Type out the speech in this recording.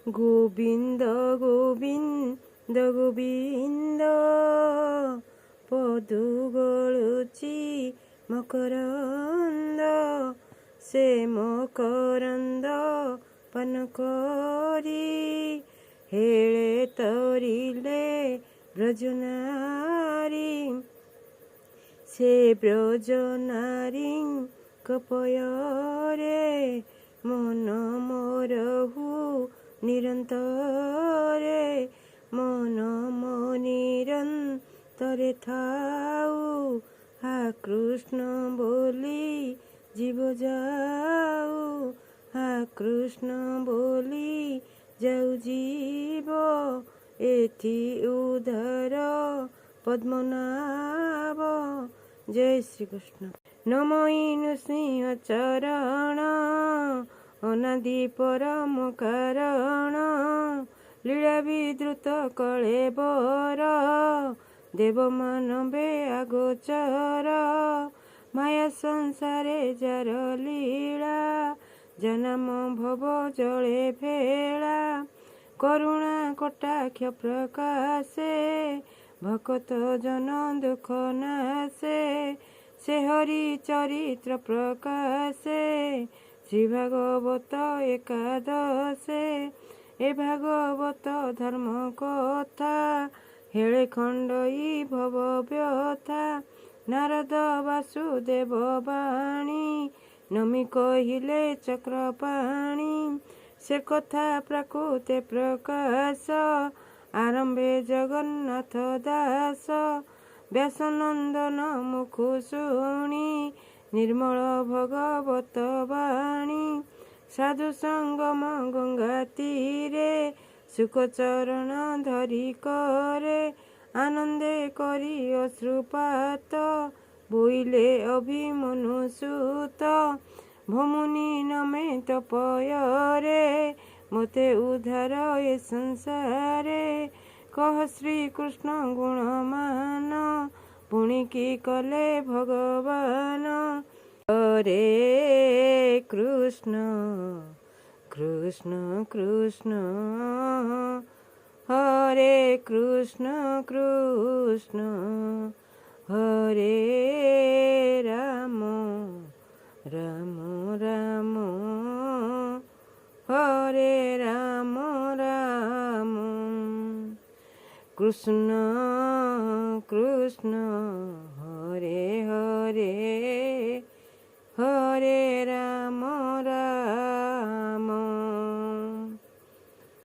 গোবিন্দ গোবিন্ଦ ଗୋବିନ୍ଦ ପଦୁ ଗଳୁଛି ମକରନ୍ଦ, ସେ ମକରନ୍ଦ ପାନ କରି ହେଳେ ତରିଲେ ବ୍ରଜନାରୀ। ସେ ବ୍ରଜନାରୀଙ୍କ ପୟରେ ମନ ମୋରହୁ ନିରନ୍ତରେ, ମନ ମୋ ନିରନ୍ତରେ ଥାଉ। ହା କୃଷ୍ଣ ବୋଲି ଯିବ ଯାଉ, ହା କୃଷ୍ଣ ବୋଲି ଯାଉ ଯିବ, ଏଥି ଉଦ୍ଧାର ପଦ୍ମନାଭ। ଜୟ ଶ୍ରୀକୃଷ୍ଣ। ନମୋ ନୃସିଂହ ଚରଣ, ଅନାଦି ପରମ କାରଣ, ଲୀଳା ବିଦ୍ରୁତ କଳେବର, ଦେବ ମାନବେ ଆଗୋଚର। ମାୟା ସଂସାରେ ଯାର ଲୀଳା, ଜନମ ଭବ ଜଳେ ଭେଳା। କରୁଣା କଟାକ୍ଷ ପ୍ରକାଶେ, ଭକତ ଜନ ଦୁଃଖ ନାଶେ। ସେ ହରି ଚରିତ୍ର ପ୍ରକାଶେ, ଶ୍ରୀ ଭାଗବତ ଏକାଦଶେ। ଏ ଭାଗବତ ଧର୍ମ କଥା, ହେଳେ ଖଣ୍ଡଇ ଭବ ବ୍ୟଥା। ନାରଦ ବାସୁଦେବ ବାଣୀ, ନମି କହିଲେ ଚକ୍ରପାଣୀ। ସେ କଥା ପ୍ରାକୃତେ ପ୍ରକାଶ, ଆରମ୍ଭେ ଜଗନ୍ନାଥ ଦାସ। ବ୍ୟାସନନ୍ଦନ ମୁଖୁ ଶୁଣି, ନିର୍ମଳ ଭଗବତ ବାଣୀ। ସାଧୁ ସଙ୍ଗମ ଗଙ୍ଗା ତୀରେ, ସୁଖ ଚରଣ ଧରି କରେ। ଆନନ୍ଦେ କରି ଅଶ୍ରୁପାତ, ବୋଇଲେ ଅଭିମନ୍ୟୁ ସୁତ। ଭମୁନି ନମେ ତପୟରେ, ମୋତେ ଉଦ୍ଧାର ଏ ସଂସାରେ। କହ ଶ୍ରୀକୃଷ୍ଣ ଗୁଣମାନ, ପୁଣି କି କଲେ ଭଗବାନ। ହରେ କୃଷ୍ଣ କୃଷ୍ଣ କୃଷ୍ଣ, ହରେ କୃଷ୍ଣ କୃଷ୍ଣ, ହରେ ରାମ ରାମ ରାମ, ହରେ ରାମ ରାମ। କୃଷ୍ଣ କୃଷ୍ଣ, ହରେ ହରେ।